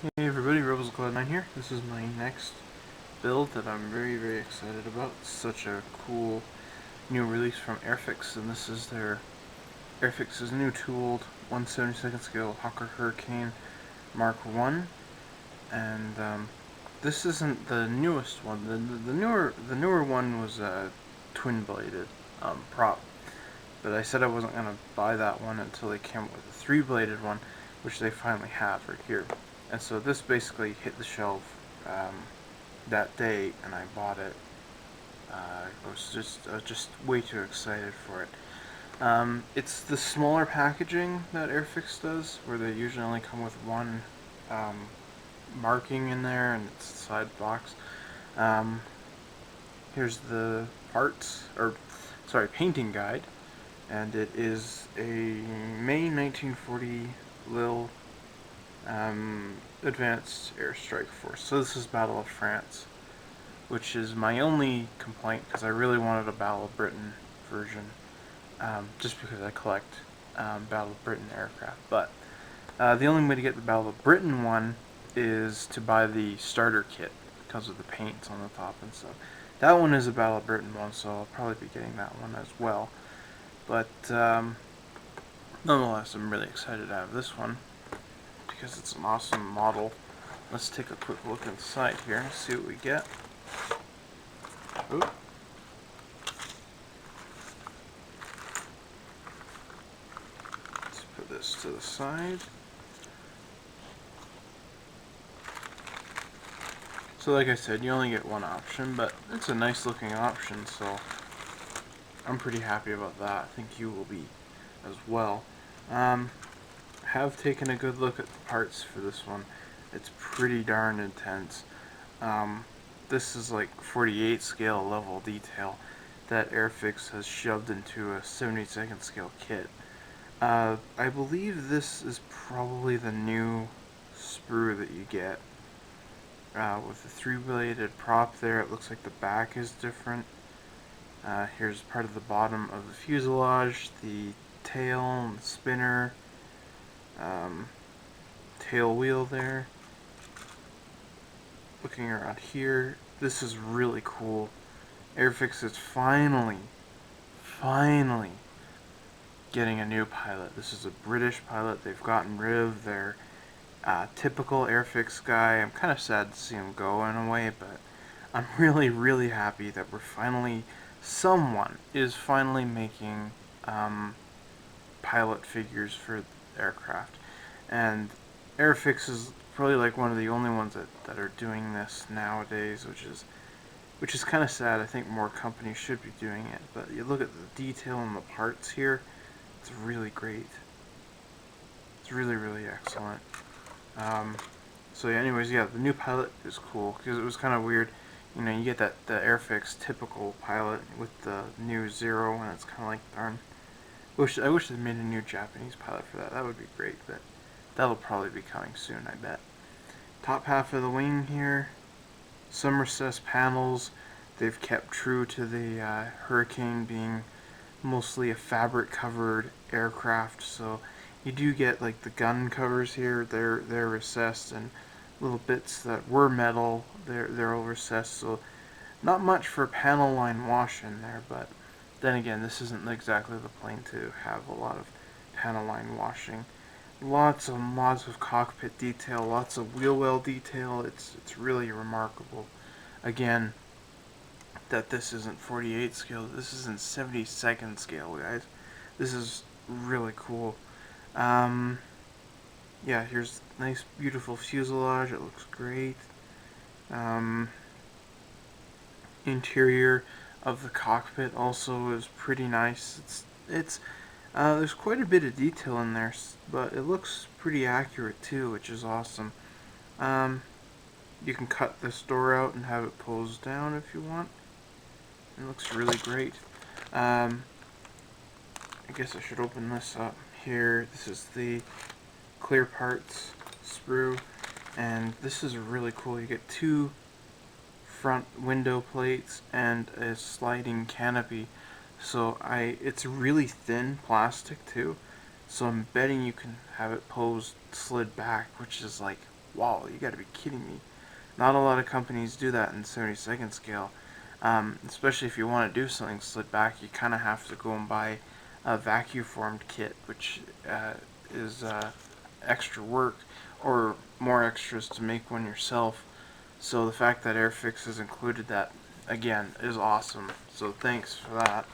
Hey everybody, Rebels9 here. This is my next build that I'm very excited about. It's such a cool new release from Airfix, and this is their Airfix's new tooled 1/72nd scale Hawker Hurricane Mark 1. And this isn't the newest one. The newer one was a twin bladed prop. But I said I wasn't gonna buy that one until they came up with a three-bladed one, which they finally have right here. And so this basically hit the shelf that day, and I bought it. I was just way too excited for it. It's the smaller packaging that Airfix does, where they usually only come with one marking in there, and it's a side box. Um, Here's the parts, or sorry, painting guide. And it is a May 1940 Lille Advanced Airstrike Force. So this is Battle of France, which is my only complaint because I really wanted a Battle of Britain version, just because I collect Battle of Britain aircraft. But the only way to get the Battle of Britain one is to buy the starter kit because of the paints on the top and stuff. That one is a Battle of Britain one, so I'll probably be getting that one as well. But nonetheless, I'm really excited to have this one because it's an awesome model. Let's take a quick look inside here and see what we get. Oop. Let's put this to the side. So like I said, you only get one option, but it's a nice looking option, so I'm pretty happy about that. I think you will be as well. Have taken a good look at the parts for this one. It's pretty darn intense. This is like 48 scale level detail that Airfix has shoved into a 72nd scale kit. I believe this is probably the new sprue that you get. With the three-bladed prop there, it looks like the back is different. Here's part of the bottom of the fuselage, the tail and the spinner, tail wheel there. Looking around here, this is really cool. Airfix is finally getting a new pilot. This is a British pilot. They've gotten rid of their typical Airfix guy. I'm kind of sad to see him go in a way, but I'm really happy that someone is finally making pilot figures for aircraft. And Airfix is probably like one of the only ones that are doing this nowadays, which is kind of sad. I think more companies should be doing it. But you look at the detail in the parts here, it's really great. It's really excellent. So yeah, anyways, yeah, the new pilot is cool because it was kind of weird. You know, you get the Airfix typical pilot with the new Zero, and it's kind of like, darn. I wish they made a new Japanese pilot for that. That would be great, but that'll probably be coming soon, I bet. Top half of the wing here, some recessed panels. They've kept true to the Hurricane being mostly a fabric-covered aircraft, so you do get like the gun covers here. They're recessed, and little bits that were metal, they're all recessed. So not much for panel line wash in there, but then again, this isn't exactly the plane to have a lot of panel line washing. Lots of cockpit detail, lots of wheel well detail. It's really remarkable. Again, that this isn't 48 scale. This isn't 72nd scale, guys. This is really cool. Yeah, here's nice, beautiful fuselage. It looks great. Interior of the cockpit also is pretty nice. There's quite a bit of detail in there, but it looks pretty accurate too, which is awesome. You can cut this door out and have it closed down if you want. It looks really great. I guess I should open this up here. This is the clear parts sprue, and this is really cool. You get two front window plates and a sliding canopy. So it's really thin plastic too. So I'm betting you can have it slid back, which is like wow, you gotta be kidding me. Not a lot of companies do that in 72nd scale. Especially if you want to do something slid back, you kind of have to go and buy a vacuum formed kit, which is extra work or more extras to make one yourself. So the fact that Airfix has included that again is awesome. So thanks for that.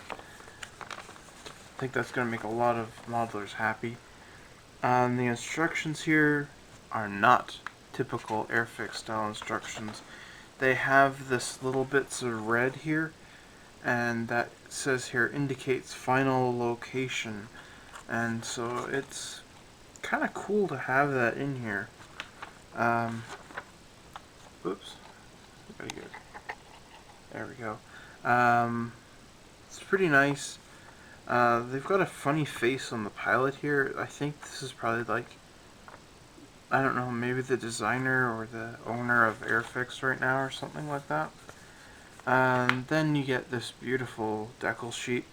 I think that's going to make a lot of modelers happy. The instructions here are not typical Airfix style instructions. They have this little bits of red here, and that says here indicates final location, and so it's kind of cool to have that in here. Oops, very good. There we go. It's pretty nice. They've got a funny face on the pilot here. I think this is probably like, I don't know, maybe the designer or the owner of Airfix right now or something like that. And then you get this beautiful decal sheet,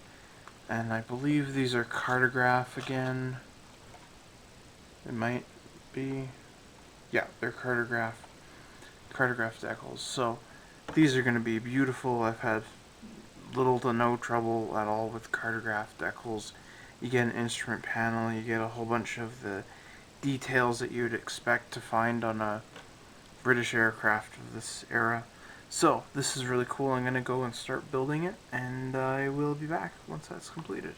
and I believe these are cartograph again. It might be, yeah, they're cartograph decals. So these are going to be beautiful. I've had little to no trouble at all with cartograph decals. You get an instrument panel, you get a whole bunch of the details that you'd expect to find on a British aircraft of this era. So this is really cool. I'm going to go and start building it, and I will be back once that's completed.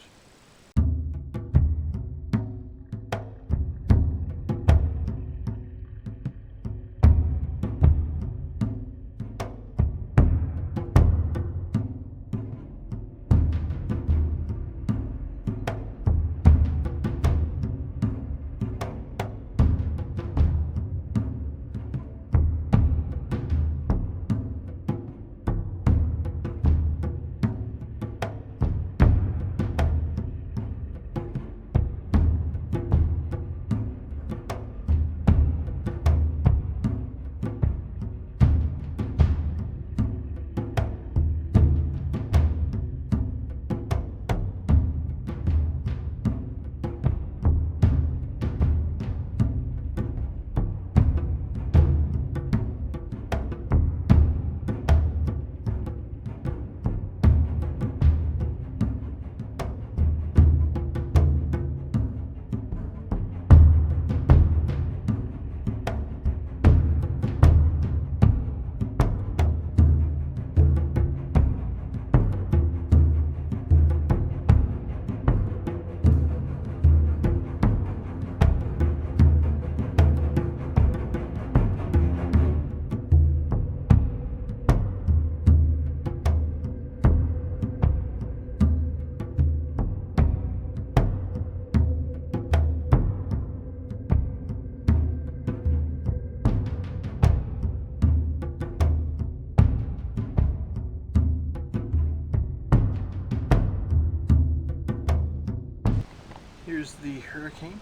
Here's the Hurricane.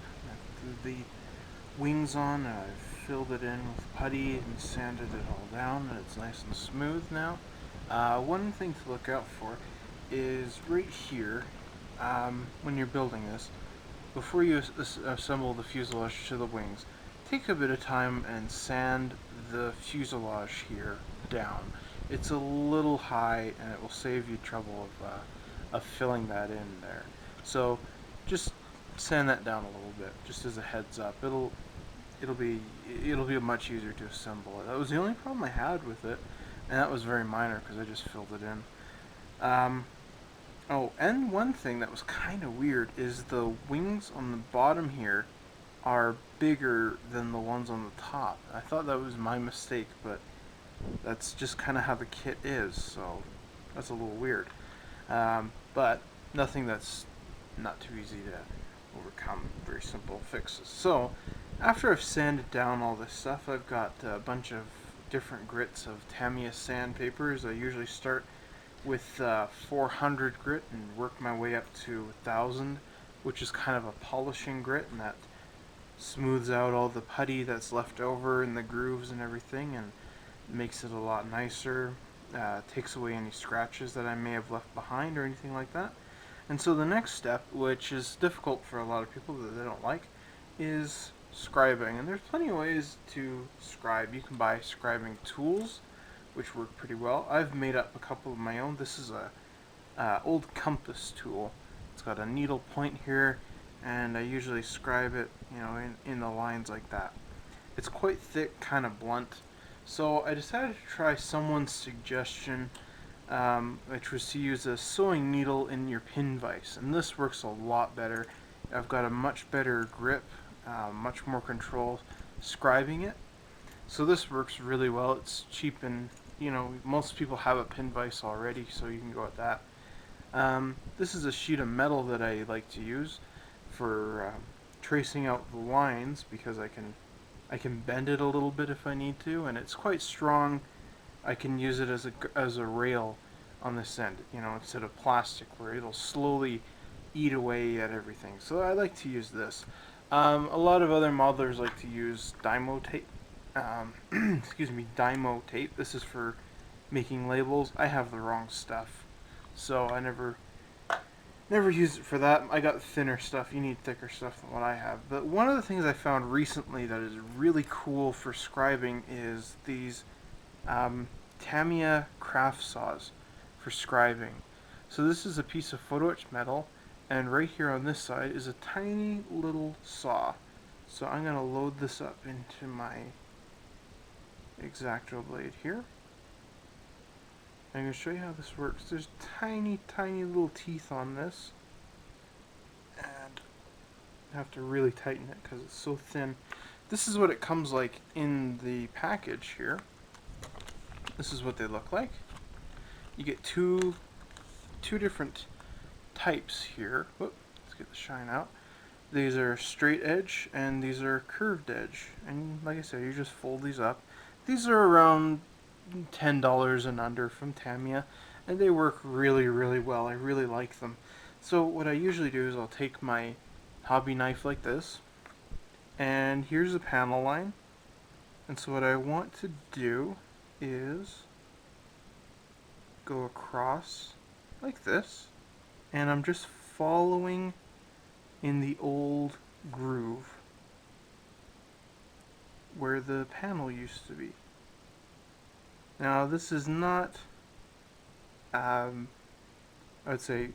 The wings on. I've filled it in with putty and sanded it all down, and it's nice and smooth now. One thing to look out for is right here, when you're building this, before you assemble the fuselage to the wings, take a bit of time and sand the fuselage here down. It's a little high, and it will save you trouble of filling that in there. So just sand that down a little bit, just as a heads up. It'll be much easier to assemble it. That was the only problem I had with it, and that was very minor because I just filled it in. Oh, and one thing that was kind of weird is the wings on the bottom here are bigger than the ones on the top. I thought that was my mistake, but that's just kind of how the kit is, so that's a little weird. But nothing that's not too easy to overcome. Very simple fixes. So after I've sanded down all this stuff, I've got a bunch of different grits of Tamiya sandpapers. I usually start with 400 grit and work my way up to 1000, which is kind of a polishing grit, and that smooths out all the putty that's left over in the grooves and everything, and makes it a lot nicer. Takes away any scratches that I may have left behind or anything like that. And so the next step, which is difficult for a lot of people that they don't like, is scribing, and there's plenty of ways to scribe. You can buy scribing tools, which work pretty well. I've made up a couple of my own. This is a old compass tool. It's got a needle point here, and I usually scribe it, in the lines like that. It's quite thick, kind of blunt. So I decided to try someone's suggestion, which was to use a sewing needle in your pin vise, and this works a lot better. I've got a much better grip, much more control scribing it. So this works really well. It's cheap, and most people have a pin vise already, so you can go with that. This is a sheet of metal that I like to use for tracing out the lines, because I can bend it a little bit if I need to, and it's quite strong. I can use it as a rail on this end, instead of plastic, where it'll slowly eat away at everything. So I like to use this. A lot of other modelers like to use Dymo tape. Excuse me, Dymo tape. This is for making labels. I have the wrong stuff, so I never used it for that. I got thinner stuff. You need thicker stuff than what I have. But one of the things I found recently that is really cool for scribing is these Tamiya craft saws for scribing. So this is a piece of photo etched metal, and right here on this side is a tiny little saw. So I'm going to load this up into my X-Acto blade here. I'm going to show you how this works. There's tiny little teeth on this, and I have to really tighten it because it's so thin. This is what it comes like in the package here. This is what they look like. You get two different types here. Whoop, let's get the shine out. These are straight edge, and these are curved edge. And like I said, you just fold these up. These are around $10 and under from Tamiya, and they work really well. I really like them. So what I usually do is I'll take my hobby knife like this, and here's a panel line. And so what I want to do is go across like this, and I'm just following in the old groove where the panel used to be. Now this is not, I would say,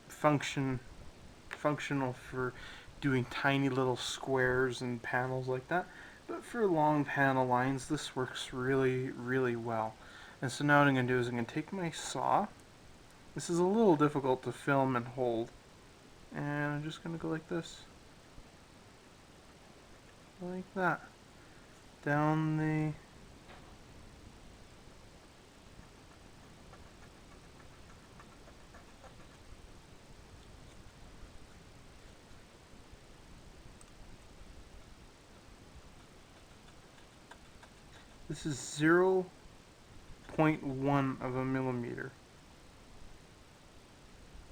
functional for doing tiny little squares and panels like that, but for long panel lines this works really well. And so now what I'm going to do is I'm going to take my saw. This is a little difficult to film and hold, and I'm just going to go like this, like that, down the This is 0.1 of a millimeter.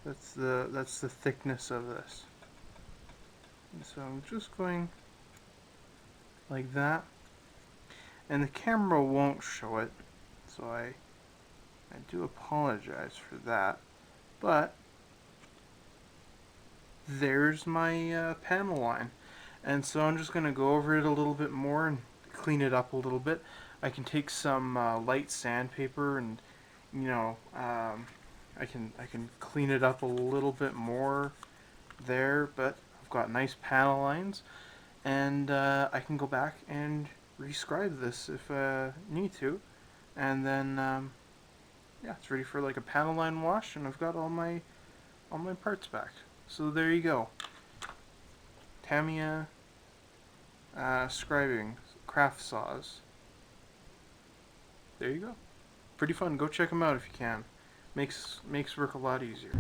That's the thickness of this. And so I'm just going like that, and the camera won't show it, so I do apologize for that. But there's my panel line, and so I'm just going to go over it a little bit more and clean it up a little bit. I can take some light sandpaper and I can clean it up a little bit more there, but I've got nice panel lines, and I can go back and rescribe this if I need to, and then yeah, it's ready for like a panel line wash, and I've got all my parts back. So there you go. Tamiya scribing craft saws. There you go. Pretty fun. Go check them out if you can. Makes work a lot easier.